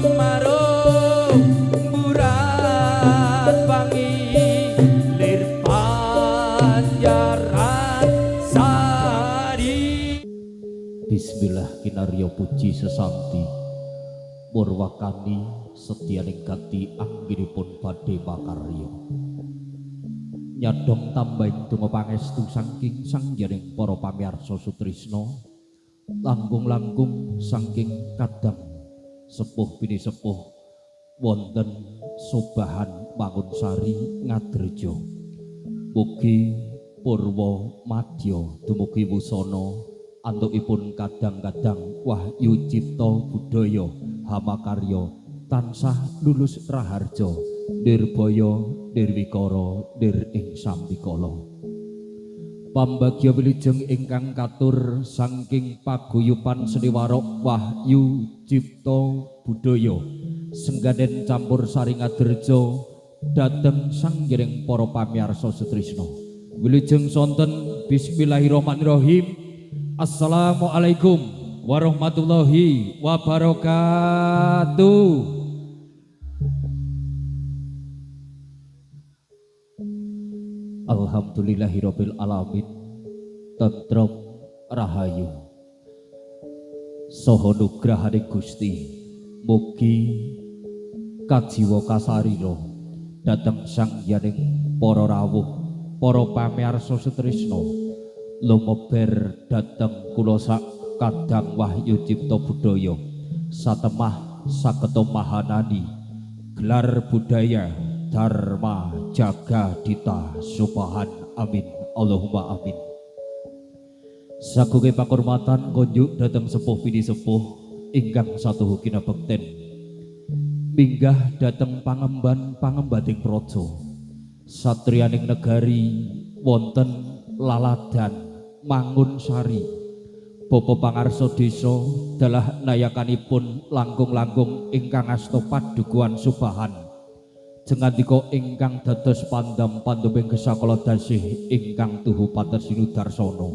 marung burat wangi lir panjaran sari. Bismillah kinarya puji sesanti Purwakani setyaning gati anggenipun badhe makarya nyadong tambahing donga pangestu saking sangjaring para pamirsa Sutrisna langkung-langkung saking kadang sepuh bini sepuh wonten Sobahan Mangunsari Ngadreja. Mugi purwa madya dumugi wusana antukipun kadang-kadang wahyu cipta budaya hamakarya tansah lulus raharja nirbaya nirwikara nir ing sambikala. Pambagya wilujeng ingkang katur saking paguyupan seniwarok wahyu cipta budaya sengganen campur sari Ngadreja dhateng sanggiring para pamirsa Sutrisna. Wilujeng sonten bismillahirrahmanirrahim. Assalamualaikum warahmatullahi wabarakatuh. Alhamdulillahirabbil alamin. Tentrem rahayu saha nugrahane Gusti mugi kajiwa kasarira dhateng sangyaning para rawuh para pamirsa Sutrisna lumeber dhateng kula sak kadang wahyu cipta budaya satemah saketo mahanani gelar budaya Dharma Jagadita Subahan amin Allahumma amin. Saguge pakurmatan konjuk dhateng sepuh bini sepuh ingkang satuhu kinabekten minggah dhateng pangemban-pangembating praja satriyaning negari wonten laladan Mangunsari. Bapa pangarsa desa dalah nayakanipun langkung-langkung ingkang asta padukuhan Subahan jengandika ingkang dados pandam pandheping gesakala dasih ingkang tuhu patersilu darsana.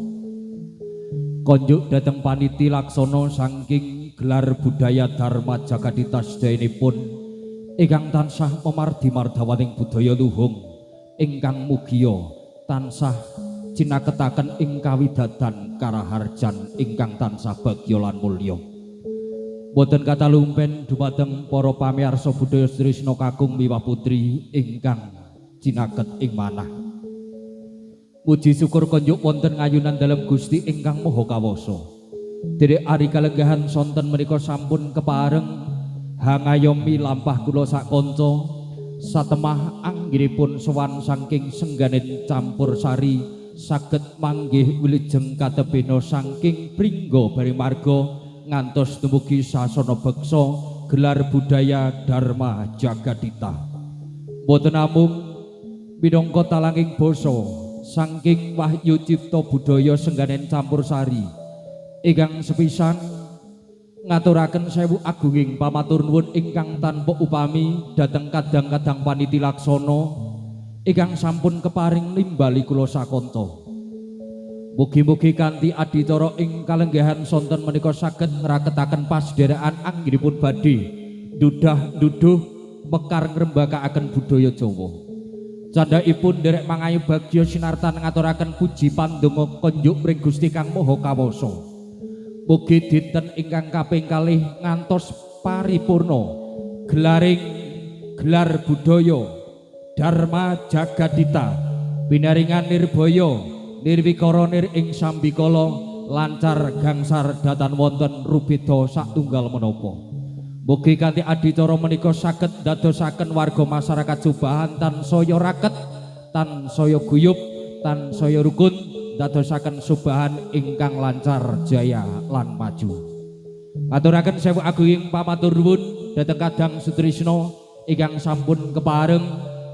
Konjuk dhateng paniti laksana saking gelar budaya Dharma Jagadita sedayanipun ingkang tansah memardi mardawaning budaya luhung ingkang mugia tansah cinaketaken ing kawidadan karaharjan ingkang tansah bagya lan mulya. Boten kata lumpen dumateng para pamirsa budaya Sutrisna kakung miwah putri ingkang cinaket ing manah. Puji syukur konjuk wonten ngayunan dalem Gusti ingkang Maha Kawasa. Derek ari kalenggahan sonten menika sampun kepareng hangayomi lampah kula sak kanca satemah anggenipun sowan saking sengganen campur sari saged manggih wilujeng katebena saking pringga barimarga ngantos dumugi sasana beksa gelar budaya Dharma Jagadita. Boten namung minangka talanging basa saking wahyu cipta budaya sengganen campur sari ingkang sepisan ngaturaken sewu agunging pamatur nuwun ingkang tanpa upami dhateng kadang-kadang paniti laksana ingkang sampun keparing nimbali kula sakanta. Mugi-mugi kanthi adicara ing kalenggahan sonten menika saged ngraketaken pasderaan anggenipun badhe dudah-duduh mekar ngrembakakaken budaya Jawa. Candhaipun derek mangayu bagya sinartan ngaturaken puji pandonga konjuk mring Gusti Kang Maha Kawasa. Mugi dinten ingkang kaping kalih ngantos paripurna gelaring gelar budaya Dharma Jagadita binaringan nirbaya nirwikara nir ing sambikala lancar gangsar datan wonten rubeda satunggal menapa. Mugi kanthi adicara menika saged dadosaken warga masyarakat Subahan tansaya raket, tansaya guyub, tansaya rukun, dadosaken Subahan ingkang lancar jaya lan maju. Aturaken sewu agunging pamatur nuwun dhateng kadang Sutrisna ingkang sampun kepareng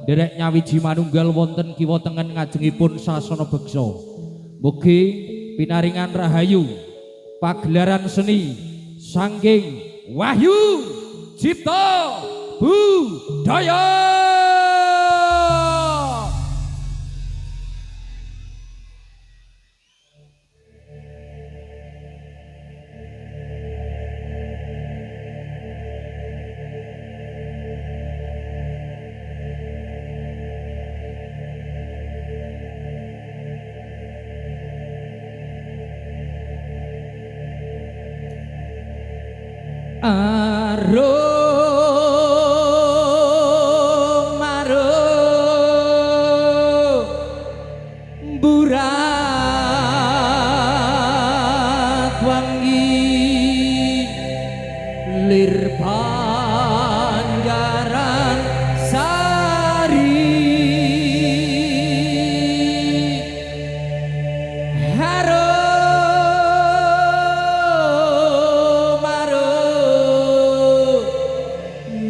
derek nyawiji manunggal wonten kiwa tengen ngajengipun sasana beksa. Mugi pinaringan rahayu pagelaran seni saking wahyu cipta budaya. Arum marum burat wangi lir Panjaran Sari harum marum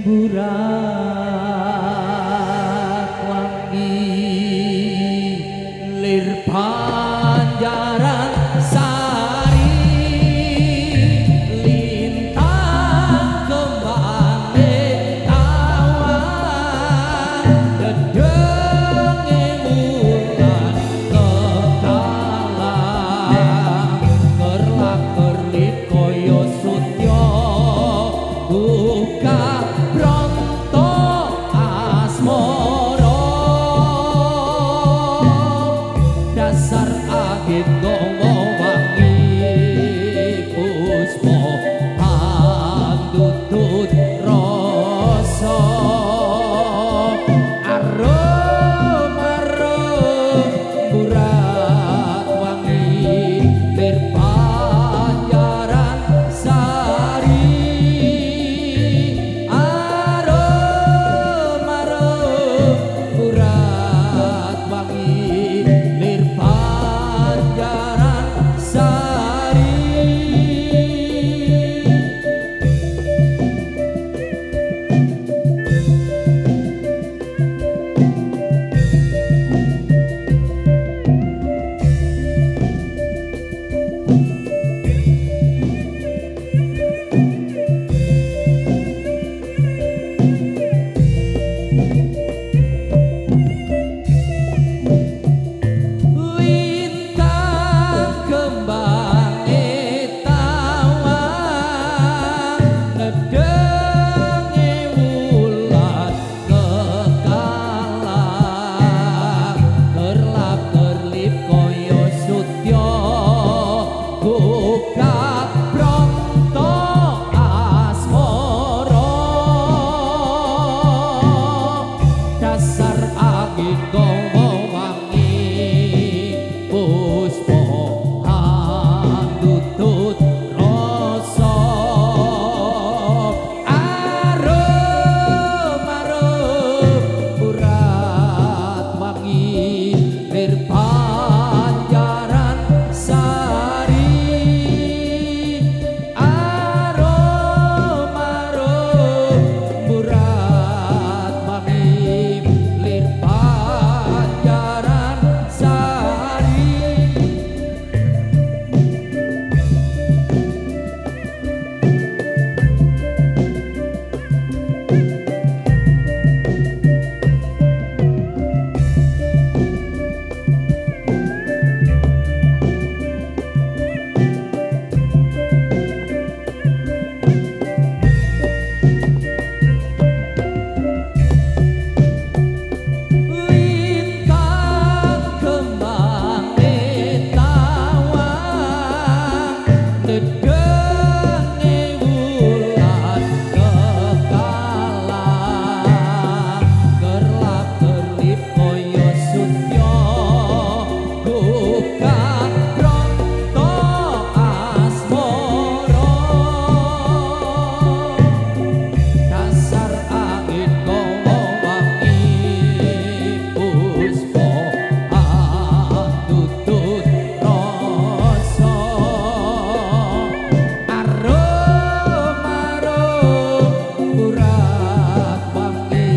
burat wangi lir Panjaran Sari lintang kembangé awan dedenge wulan kekalang kerlak kerlit kaya sutya buka pronto asmara dasar angin ngomong wangi puspa pandutut rasa arum arum burat wangi lir Panjaran Sari arum arum burat wangi lir Panjaran Sari lintang kembangé tawang nedenge wulan kekalang kerlap kerlip kaya sutya buka pronto asmara dasar angin ngomong wangi puspa pandutut rasa arum arum burat wangi lir Panjaran Sari arum arum burat wangi lir Panjaran Sari lintang kembangé tawang dedenge wulan kekalang kerlap kerlip kaya sutya buka pronto asmara dasar angin ngomong wangi puspa pandutut rasa arum arum burat wangi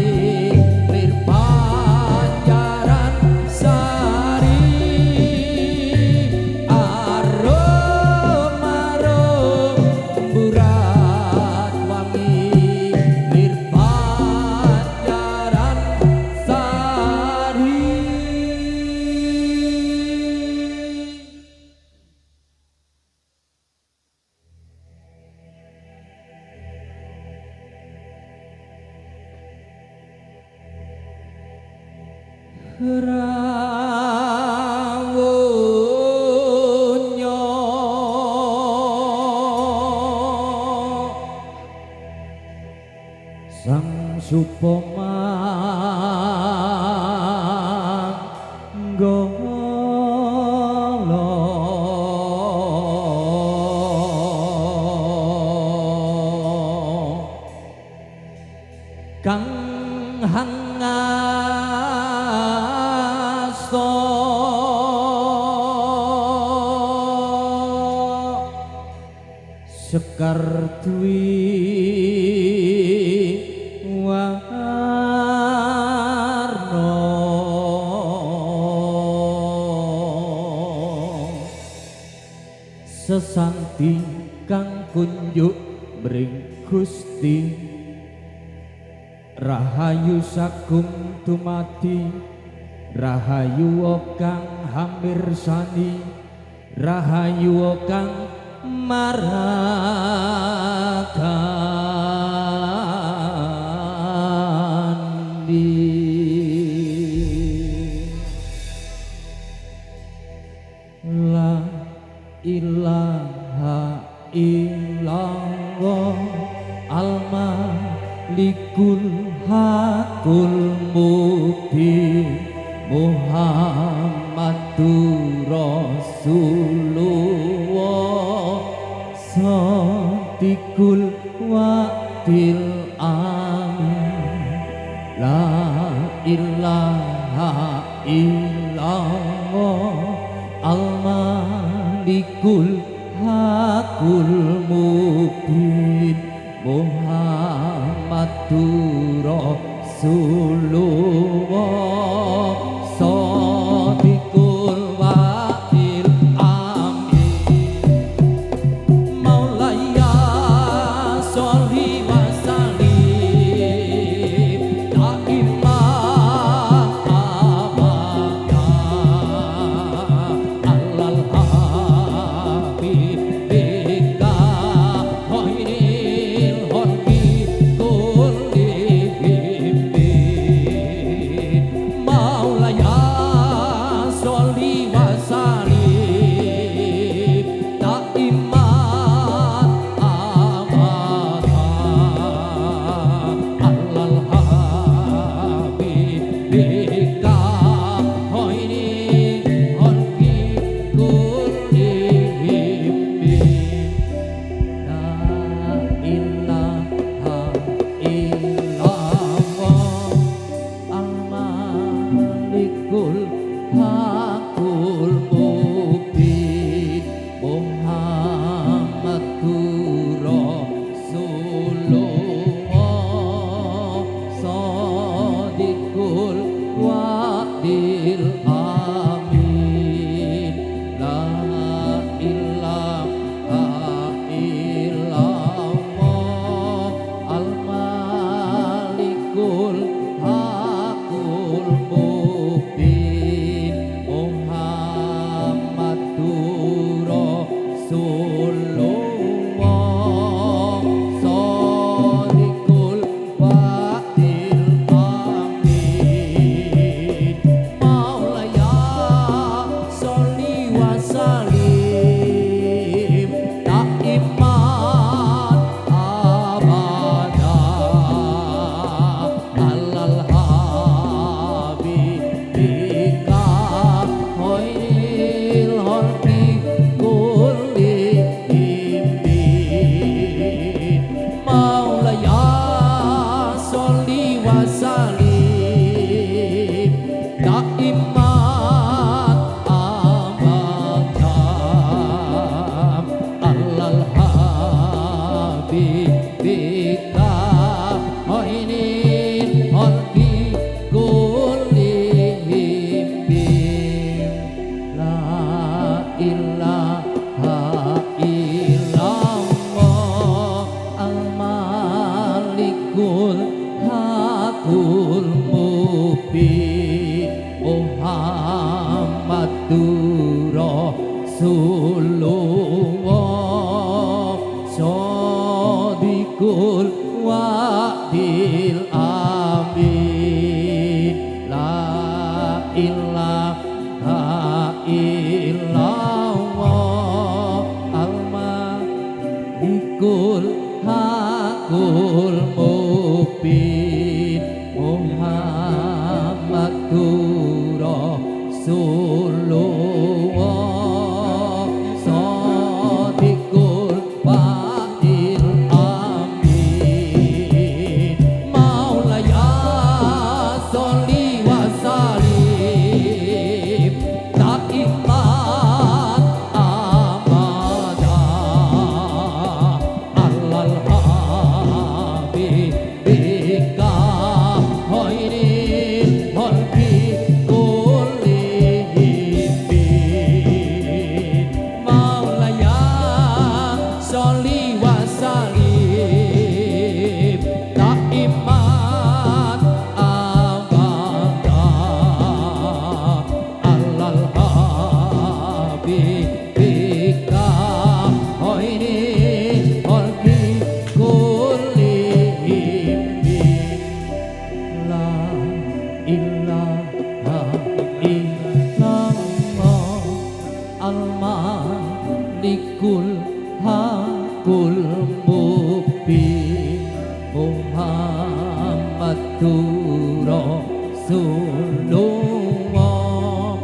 lir Panjaran Sari arum arum burat wangi lir Panjaran Sari. Rawunya Sang Supamanggala kang hangasta Sekar Dwi warna sesanti kang kunjuk mring Gusti Rahayu sagung dumadi Rahayu kang hamirsani Rahayu kang maragandi La ilaha illallah al-malikul hakul mubin Muhammadur Rasulullah Sadiqul wa'dil amin La ilaha illallah al-malikul hakul mubin Muhammadur Rasulullah Sadiqul wa'dil amin Maulaya sholli wa sallim daimah abada alal habibika khairil khalqi kullihim Maulaya sholli wa sallim daiman abada alal habibika khairil khalqi kullihim La ilaha illallah al-malikul hakul mubin Muhammadur Rasulullah Sadiqul wa'dil amin La ilaha illallah al-malikul hakul mubin Muhammadur Rasulullah Sadiqul wa'dil amin Maulaya sholli wa sallim daiman abada alal habibika khairil khalqi kullihim Maulaya sholli wa sallim daiman abada alal habibika khairil khalqi kullihim La ilaha illallah al-malikul hakul mubin Muhammadur Rasulullah Sadiqul wa'dil amin La ilaha illallah al-malikul hakul mubin Muhammadur Rasulullah Shadiqul Wa'il Amin Maulaya sholli wa salim Ta'imat amada Allal habibika Hoiril holki kullihim Maulaya sholli wa salim Ta'imat amada Allal habibika Hoiril holki kullihim La ilaha illallah Al-Malikul Hakul Mubin Muhammadur Rasulullah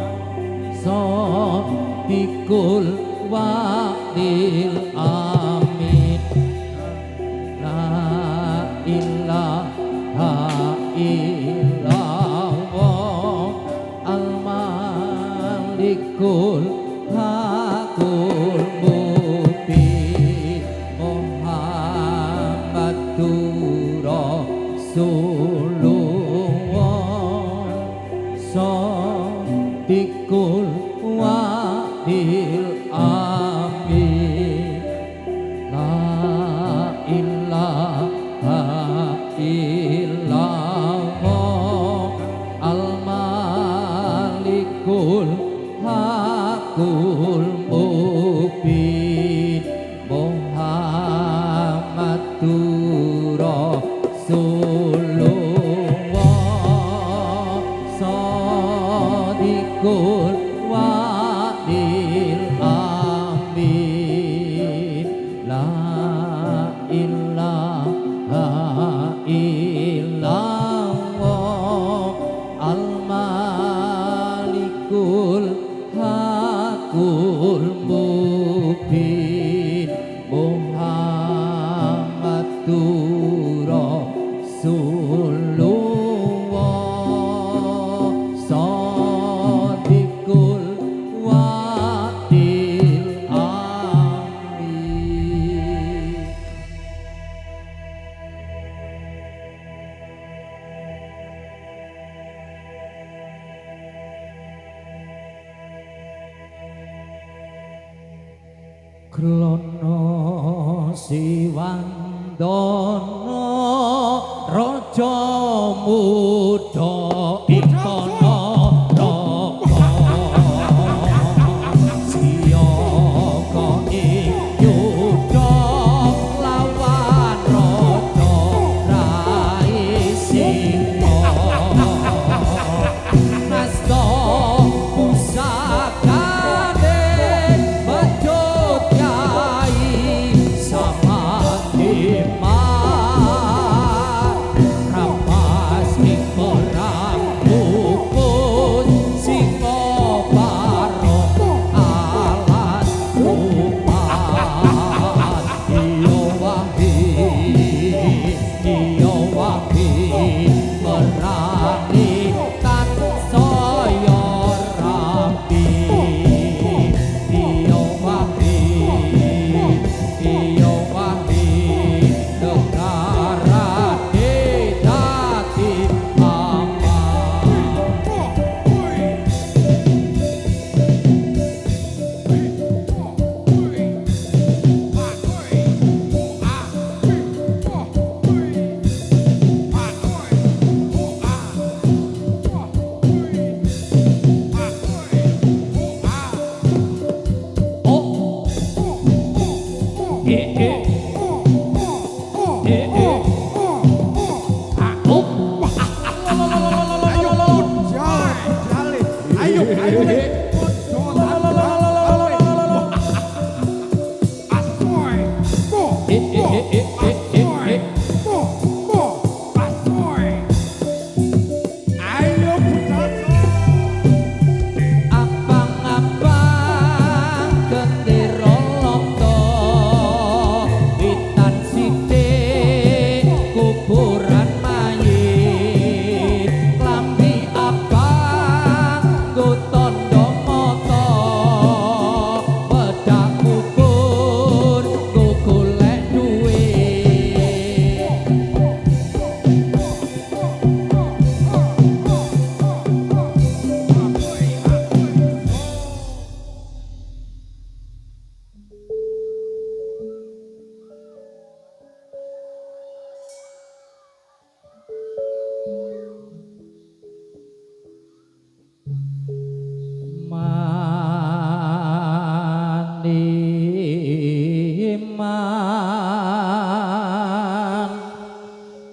Shadiqul Wa'il Amin La ilaha illallah Al-Malikul Hakul Mubin Muhammadur Rasulullah Shadiqul Wa'il Amin La ilaha illallah Al-Malikul Hakul Mubin Muhammadur Rasulullah Shadiqul Wa'il Amin La ilaha illallah Al-Malikul Hakul Mubin Muhammadur Rasulullah Shadiqul Wa'il Amin Krono Siwandana Raja Muda Itana Raka Siyaka ing Yuda lawan Raja Raisima Nasta pusakane Bajut Kyai Samadima Ramas ing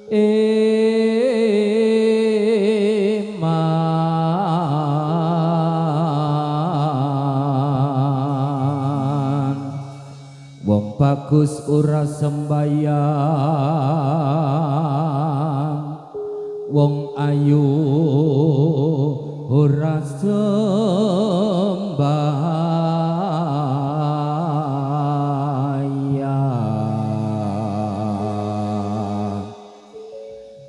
Eman wong bagus ora sembayang wong ayu ora sembayang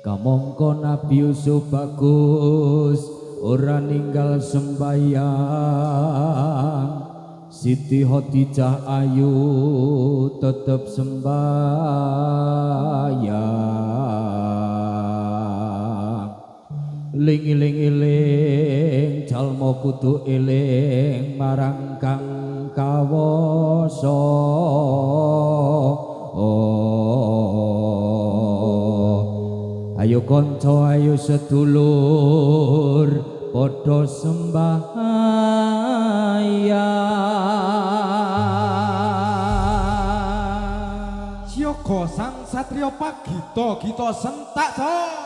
kamangka Nabi Yusuf bagus ora ninggal sembayang Siti Khadijah ayu tetep sembayang ling-iling jalma kudu eling marang kang kawasa ayo kanca ayo sedulur padha sembayang Siyaga sang satriya pagita gita sentak so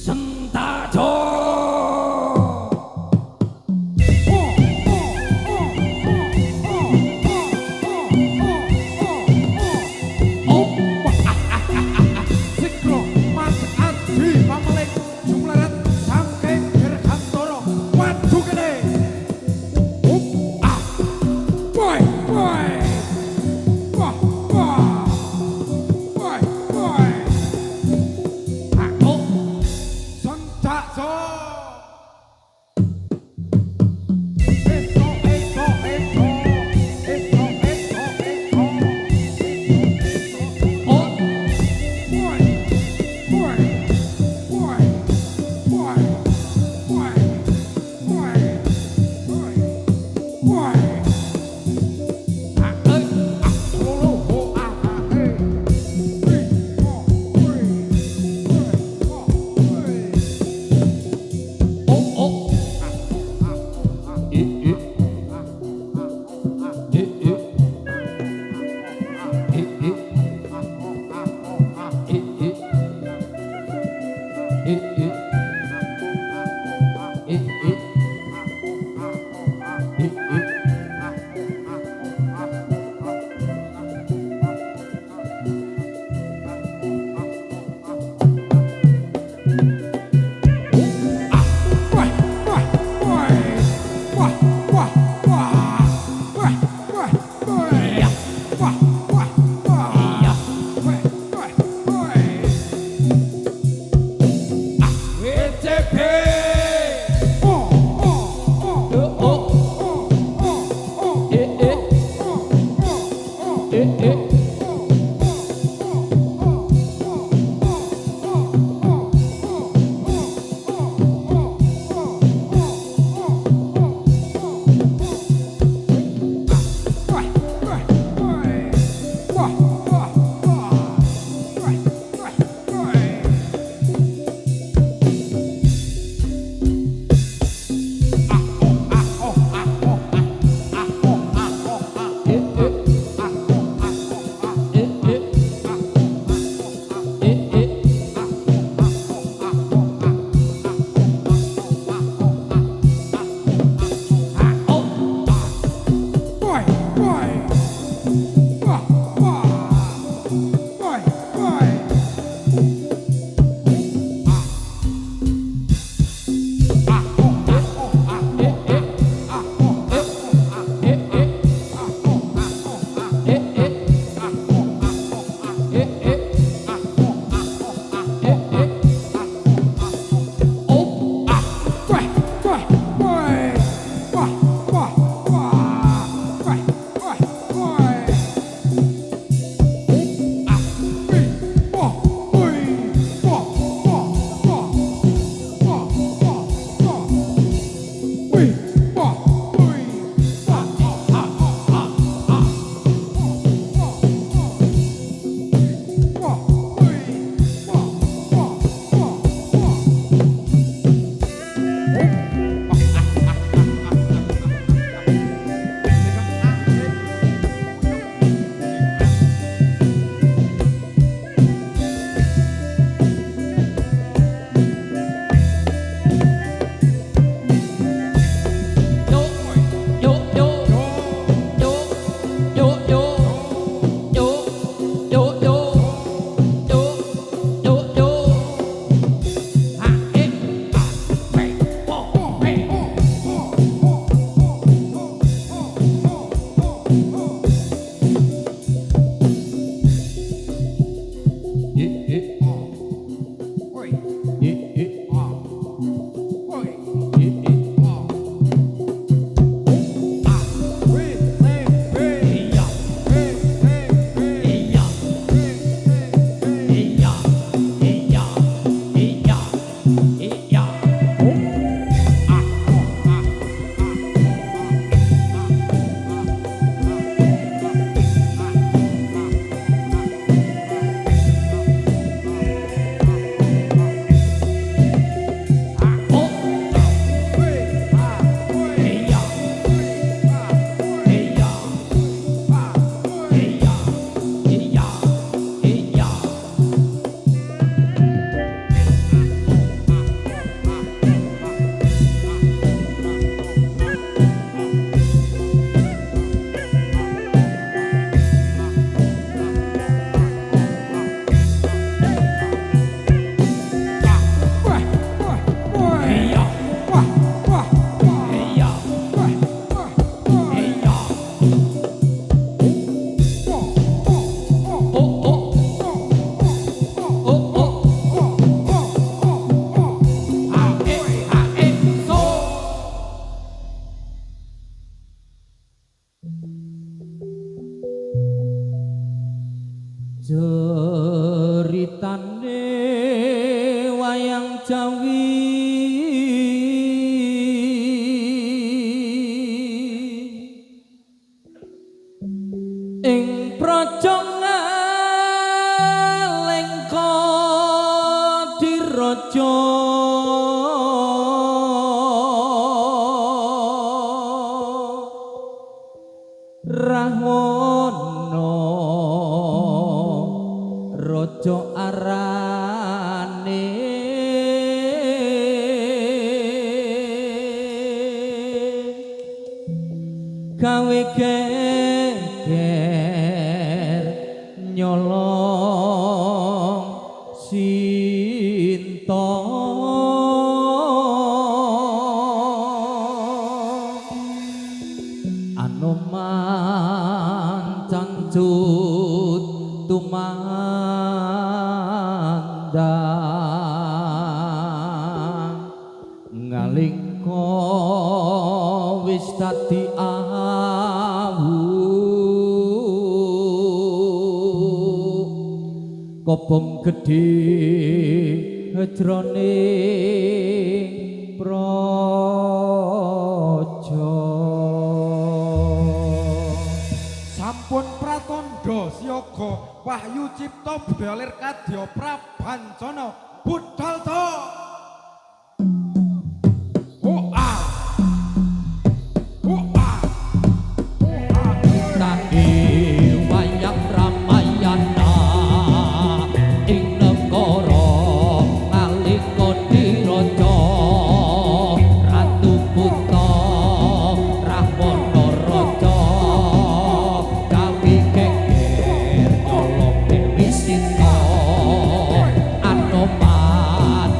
Sentak Ceritane wayang Jawi ing praja Ngalengka diraja Rahwana raja arane gawe geger nyolong sinta anoman cancut tumandang ngalingko wis dadi awu kobong gedhe hejroning praja sampun pratandha siaga wahyu cipta budaya lir kadya prabancana budal to Anoman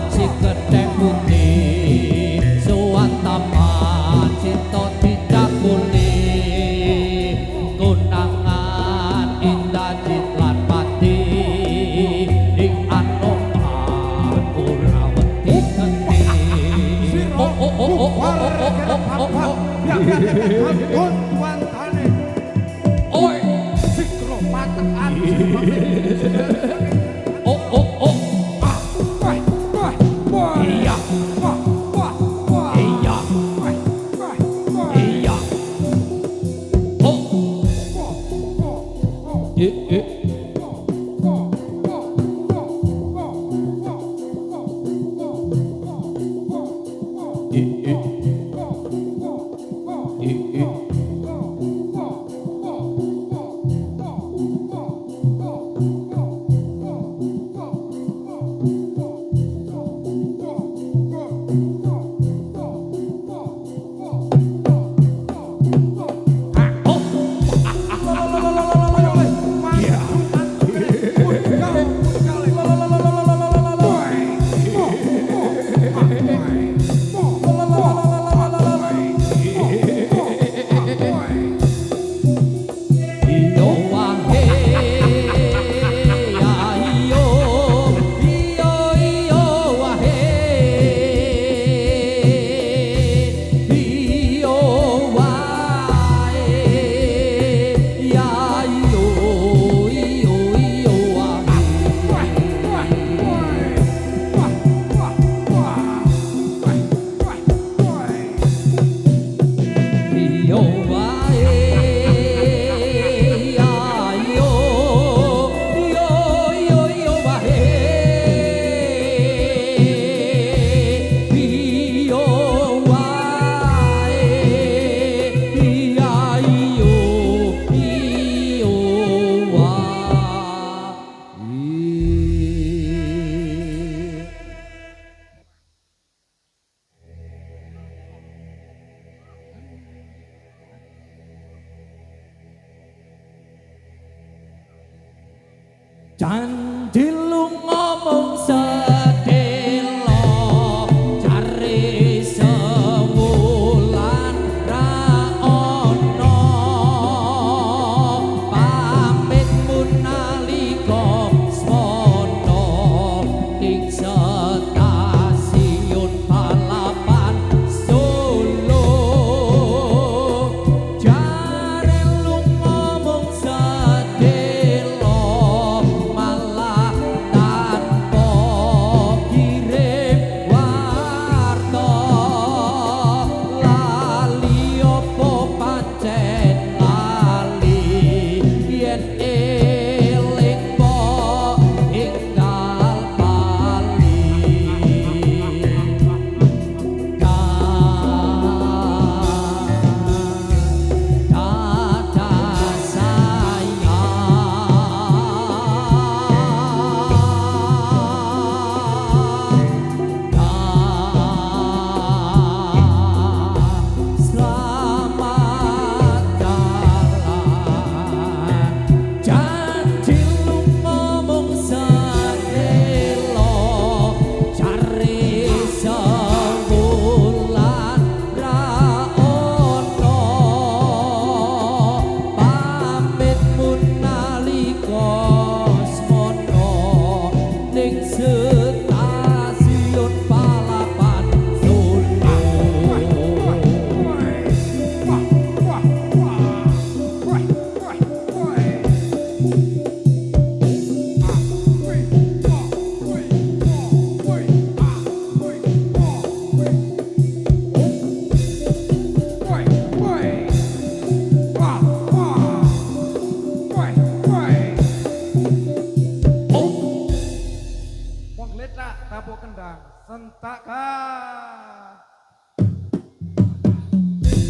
tapuk kendang sentak kan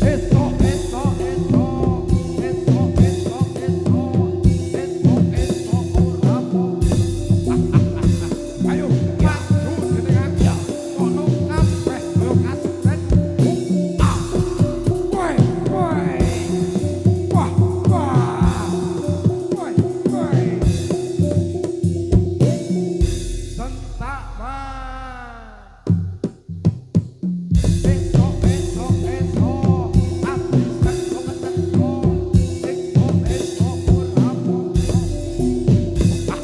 esok esok esok esok esok esok esok esok ora ayo maju jenengan ya kono kabeh yo kaset woi woi wah wah woi woi sentak man esok esok esok abis esok esok esok esok ora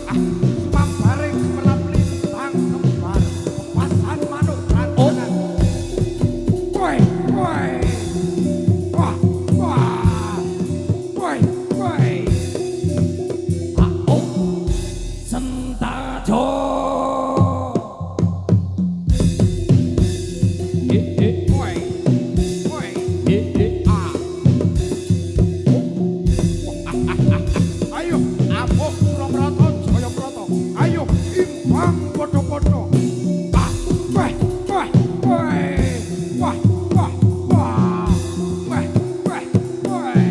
semam bareng merap lintang kembar kepasan manuk rancangan woi woi wah wah woi woi Sentajo woi woi ayo apuk Suraprata Jayaprata ayo imbang padha-padha weh weh weh wah wah wah weh weh weh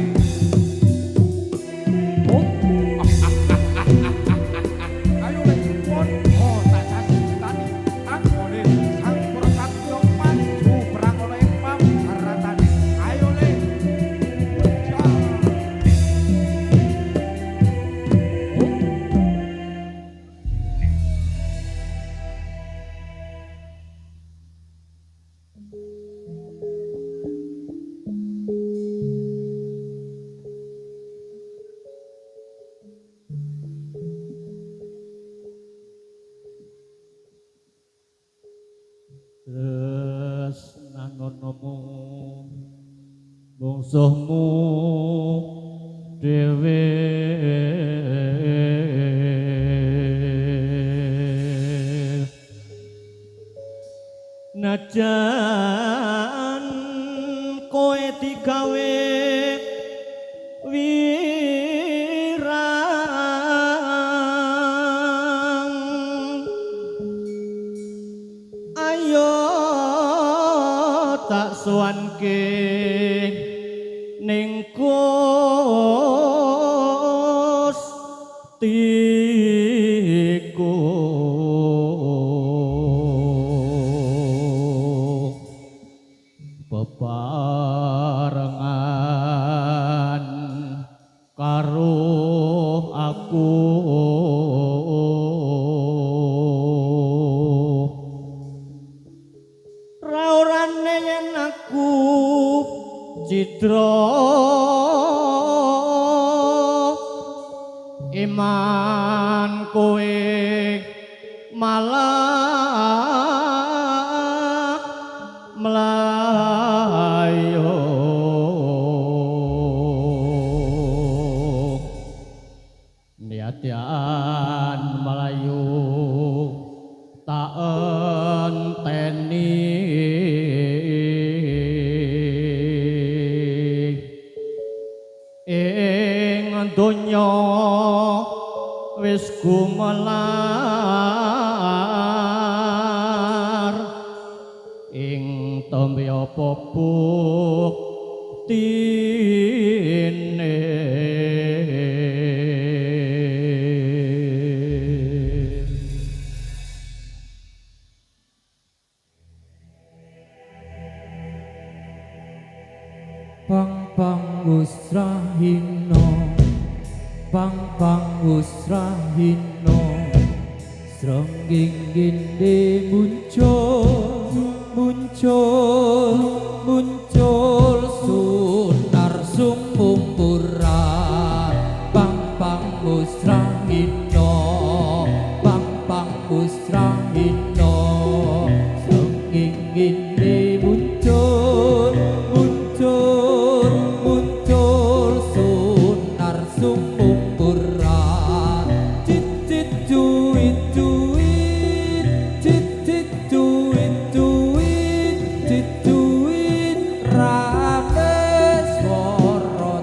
ayo lek pun oh tak kasih tani anggone sang Prasetyo maju perang oleh pambaratane ayo le tresnanomu bungsuhmu dhewe najan kowe digawe wirang ayo tak suwanke ning Gustiku bebarengan karo aku raurane yen aku citra iman kowe malah melayu niatian melayu tak enteni ing donya wis gumelar ing tembe apa buktine pang usrahino pang usrahino srengging ginde muncul muncul sunar sumumpura pang usrahino pang usrahino srengging ginde muncul sunar sumumpura cicit duit rame swara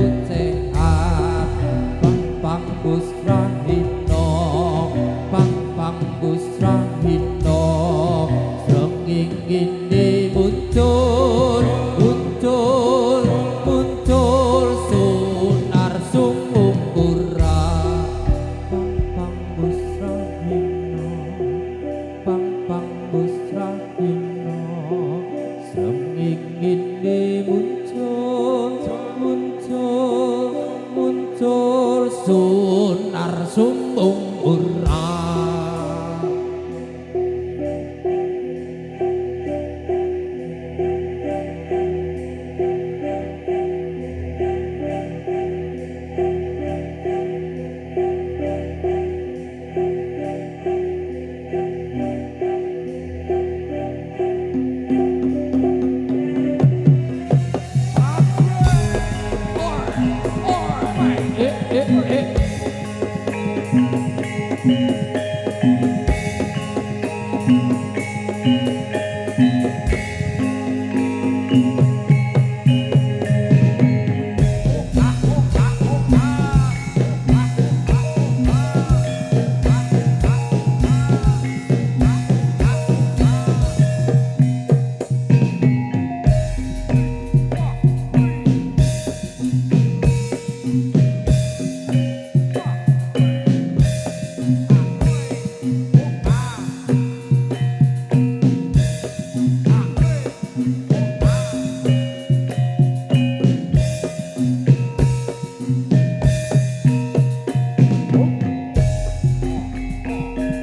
ucehan pang busrahino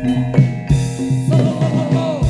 Atuh ing bolane, atuh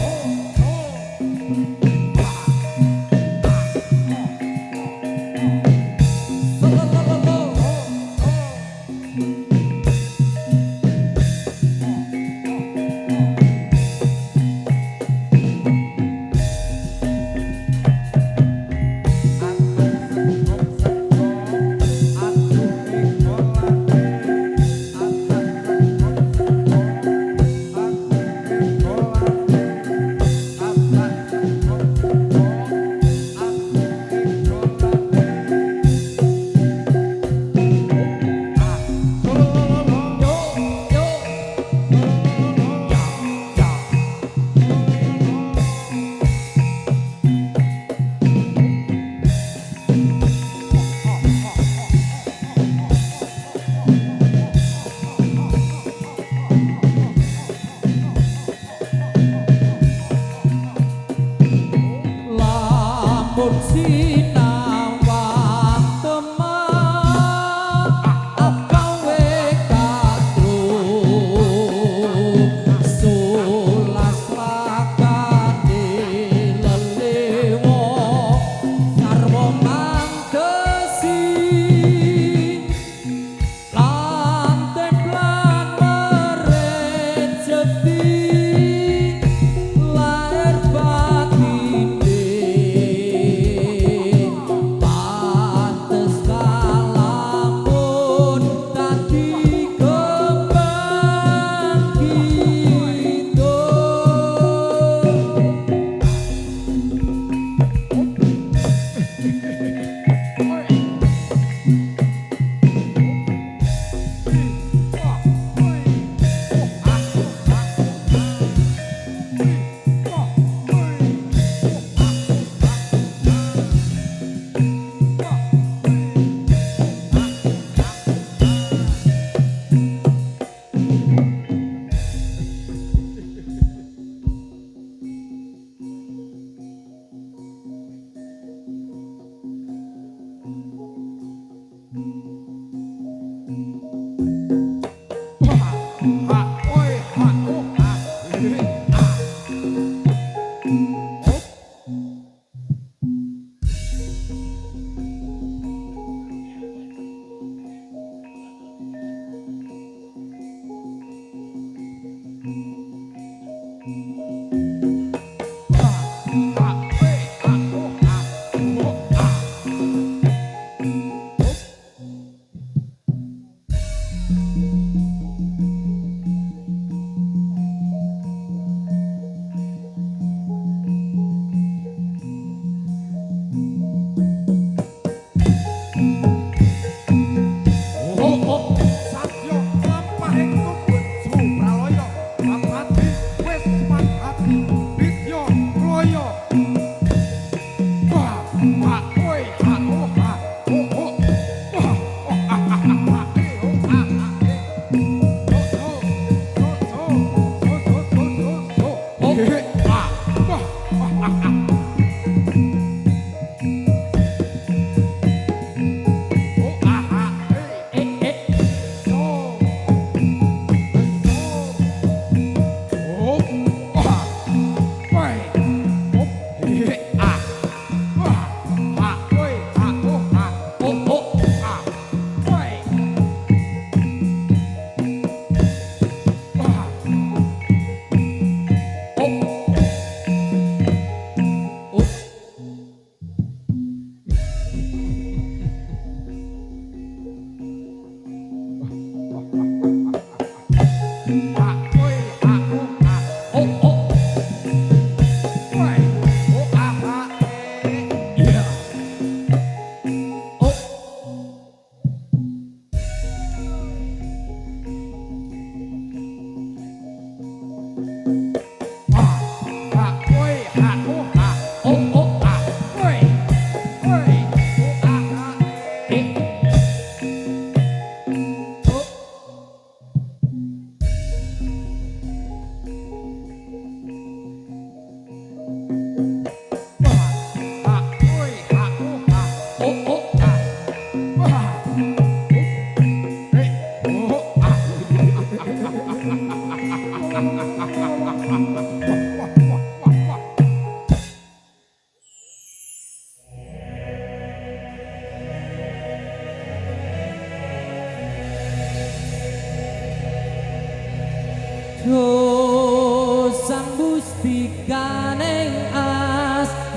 Sang Gustikaning asmara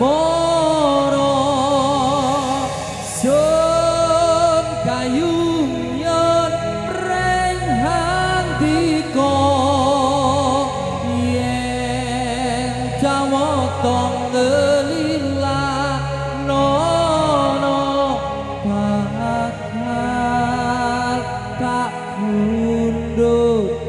sun kayungyon reng handika yen jawata ngelila nono bakal tak undut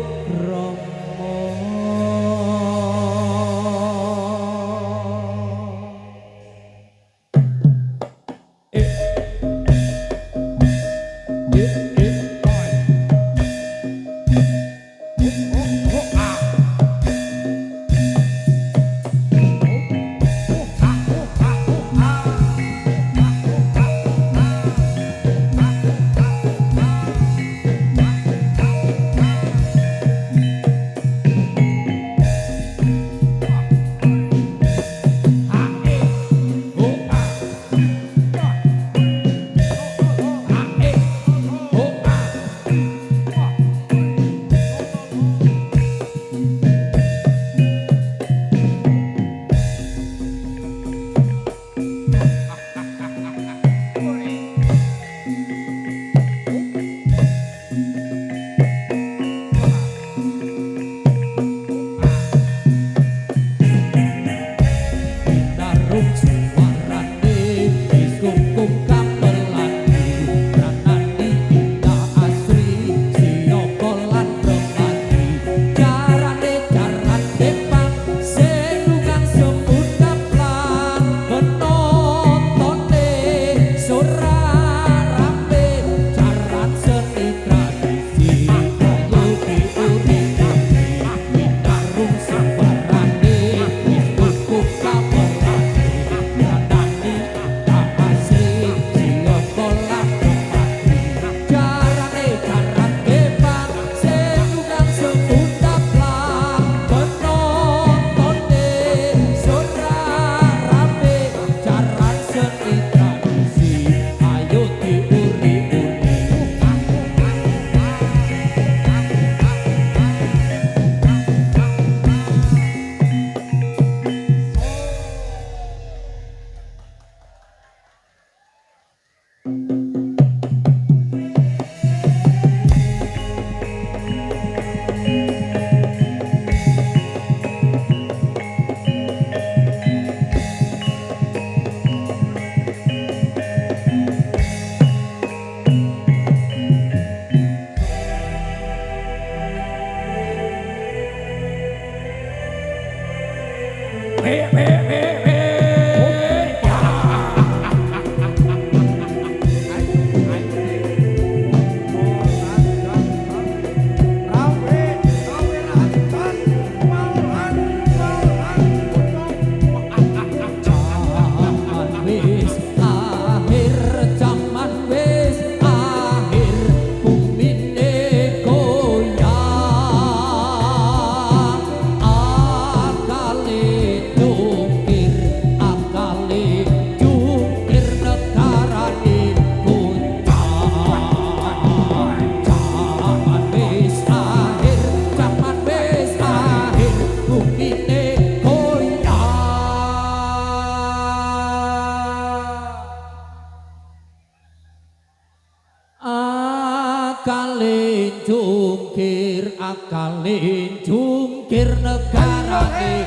akale jungkir negarane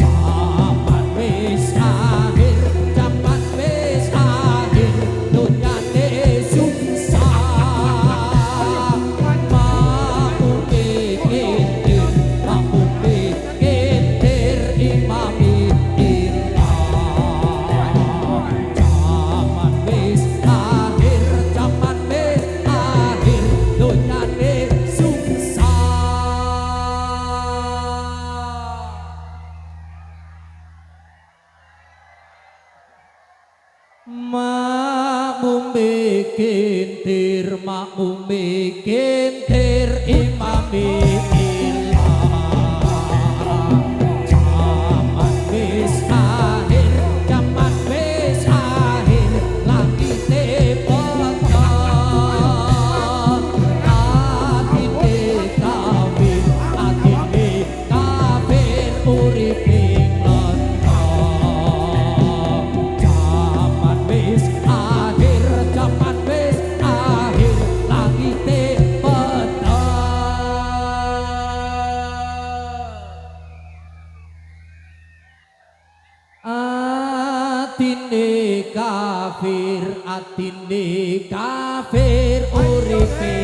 zaman wis akhir zaman wis akhir dunyane susah mampu ketir imami zaman wis akhir zaman wis akhir dunyane susah. atine kafir uripe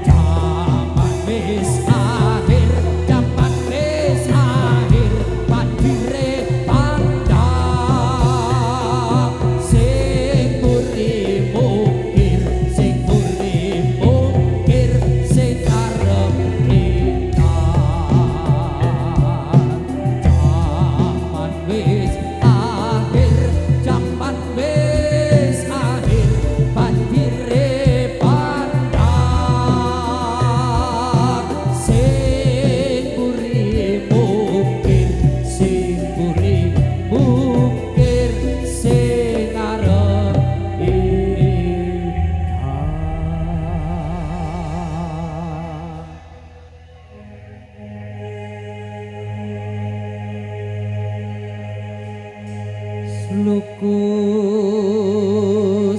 jaman wis akhir jaman wis akhir padire pandang sing buri mukir sing arep kita jaman wis akhir jaman wis akhir padire pandang sing buri mukir sing arep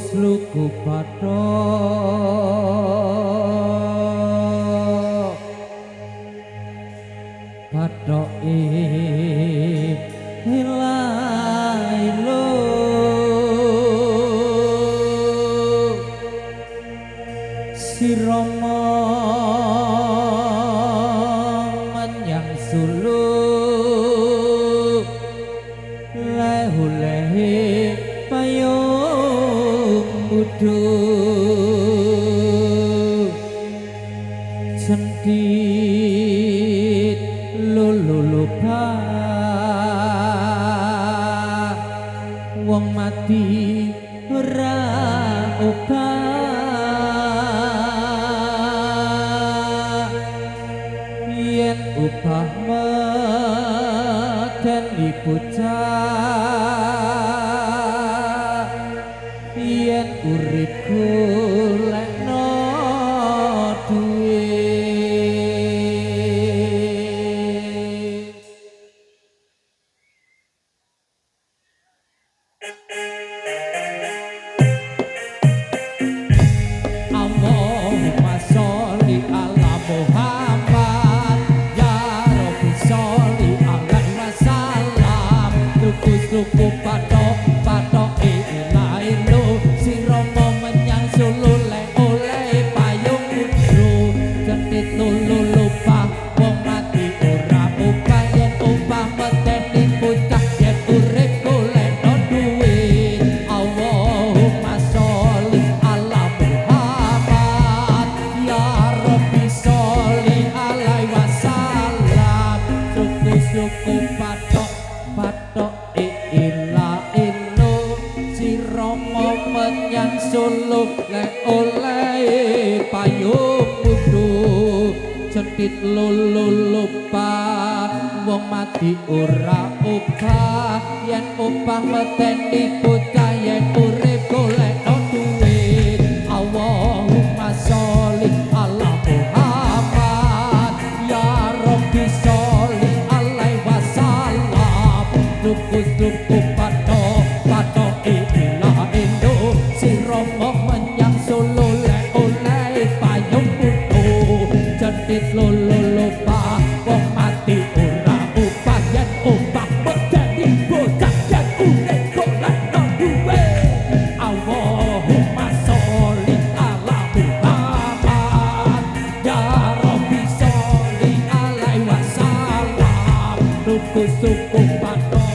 sluku pathoke hilailo si Rama menyang suluk lehe payung mudhun sentit lulupa wong mati ora obah yen upah medeni bocah yen urip golekno duit Allahumma sholli ala Muhammad ya Rabbi sholli alaihi wasallam tuku patok ilailo si Rama menyang Solo le oleh payung putru jentit lulu lupa wong mati ora upah yen upah medeni bocah yen urip golek duit Allahumma sholli ala Muhammad ya Rabbi sholli alaihi wasallam suku patok ila si Rama menyang Solo le oleh payung kudu jentit lulu lupa wong mati ora upah yen upah medeni bocah yen urip golek duit Allahumma sholli ala Muhammad ya Rabbi sholli alaihi wasallam tuku patok ilailo si Rama menyang Solo le oleh payung putih jentit lulu lupa wong mati ora upah yen upah medeni bocah yen urip golek duit Allahumma sholli ala Muhammad ya Rabbi sholli alaihi wasallam tuku patok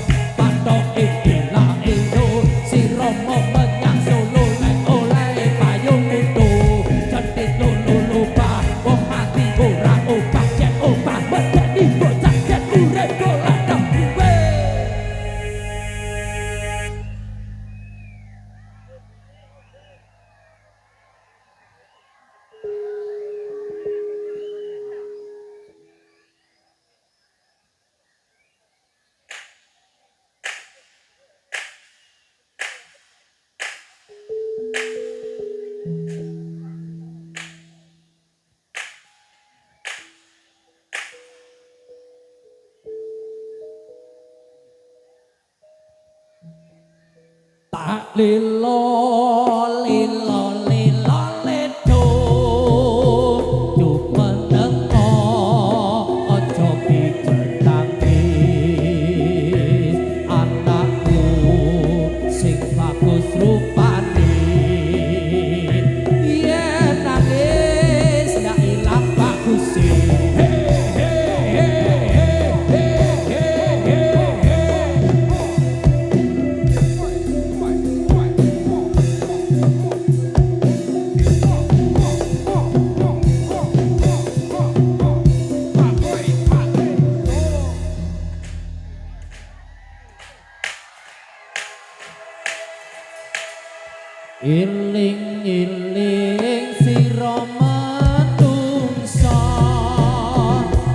ilailo si Rama menyang Solo le oleh payung putih jentit lulu lupa wong mati ora upah yen upah medeni bocah yen urip golek duit tak lilo ledo menengo aja pijer nangis anakku Iling-iling sira manungsa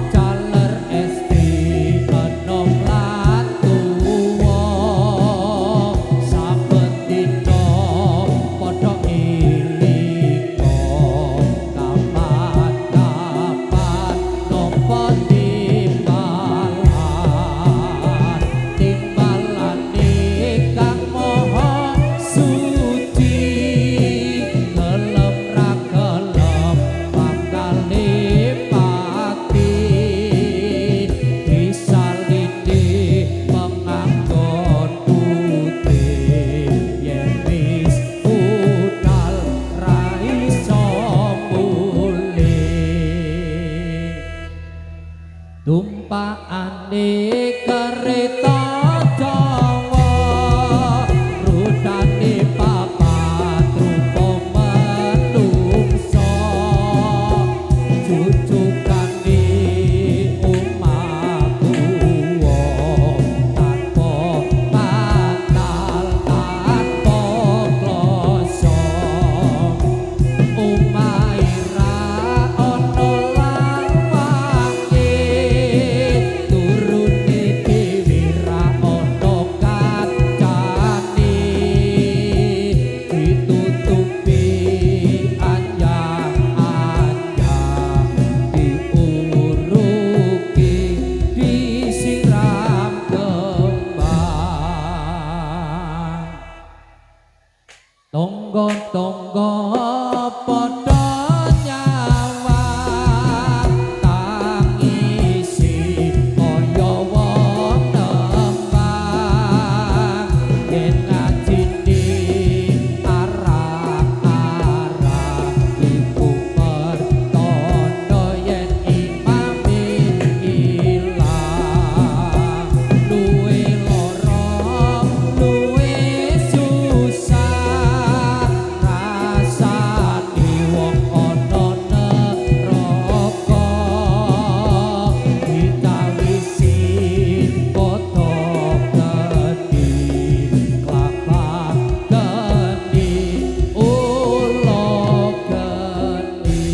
jaler esti enom lan tuwa saben dina padha ilinga kapan-kapan nopo timbalan kang moho suci gelem ra gelem bakale pati disalini penganggon putih yen wis budal ra iso mulih tumpakane kereta Jawa rudane papat rupa manungsa jujukane umatku tanpa batal tanpa kloso umaira ana lawange turune dhewe ra ana kancane ditutupi anyang-anyang diuruki disiram kembang tonggo-tonggo padha nyawang tangisi kaya wong nembang yen ngajine arah-arah iku pertanda yen imame ilang luwe lara luwe susah rasane wong ana neraka ditawisi padha geni klapa geni ula geni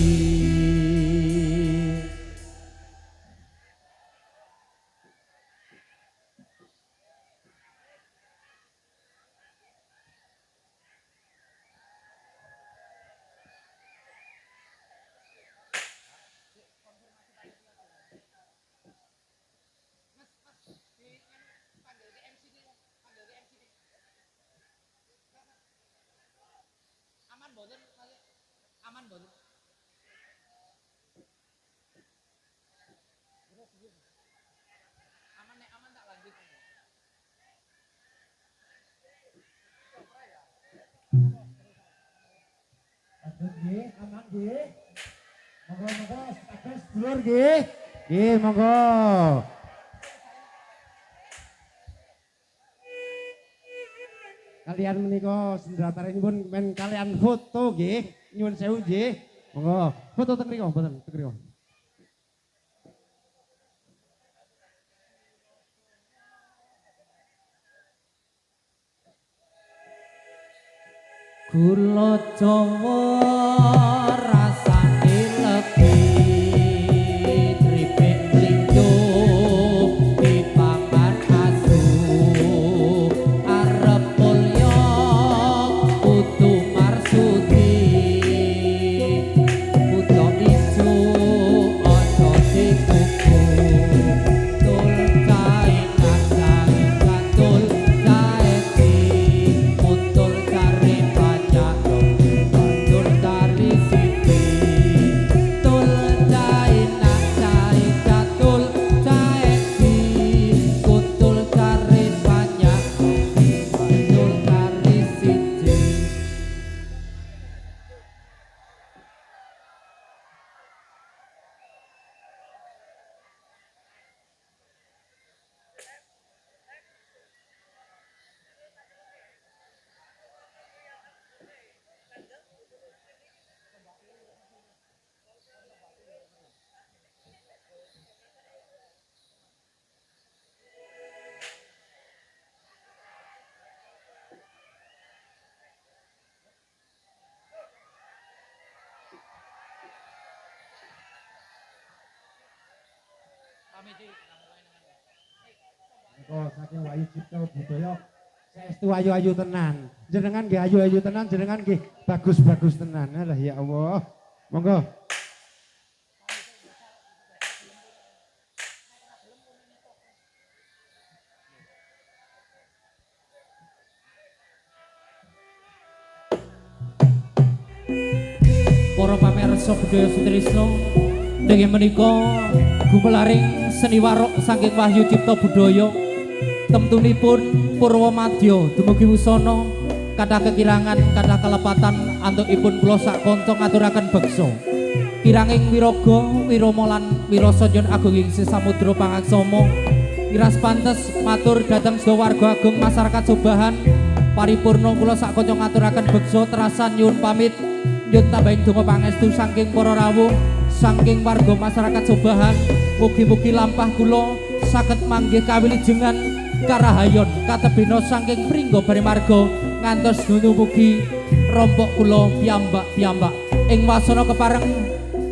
Nggih, aman nggih. Monggo-monggo status dulur nggih. Nggih, monggo. Kalian menika sendratarinipun men kalian foto nggih. Nyuwun sewu nggih. Monggo, foto teng mriku, mboten teng mriku. Gula Jawa rasane legi tripik mlinjo dipangan asu arep mulya kudu marsudi kudu ijo aja dikuku tul kae kae katul kae mutul kare banyak bantul dari Oh, saking Wahyu Cipta Budaya saestu ayu-ayu tenan. Jenengan nggih ayu-ayu tenan, jenengan nggih bagus-bagus tenan. Alah ya Allah. Monggo. Para pamirsa budaya sutrisno dene menika gumelaring seni warok saking Wahyu Cipta Budaya temtunipun Purwamadya dumugi wusana kathah kekirangan kathah kelepatan antukipun kula sak kanca ngaturaken beksa kiranging wiraga wirama lan wirasanja agung ing samudra pangaksama miras pantes matur dhateng sedaya warga agung masyarakat Subahan paripurna kula sak kanca ngaturaken beksa terasan nyuwun pamit nyuwun tambahin donga pangestu saking para rawuh saking warga masyarakat Subahan mugi-mugi lampah kula saged manggih kawilujengan karahayon katebena saking pringga Barimarga ngantos dumugi rompok kula piyambak-piyambak ing wasana kepareng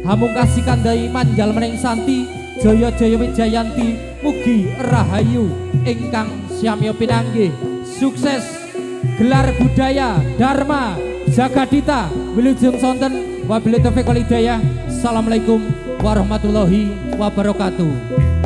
hamungkasi kandhai manjal mening santi jaya-jaya wijayanti mugi rahayu ingkang syamya pinanggih sukses gelar budaya Dharma Jagadita wilujeng sonten wabillahi taufiq wal hidayah. Assalamualaikum warahmatullahi wabarakatuh.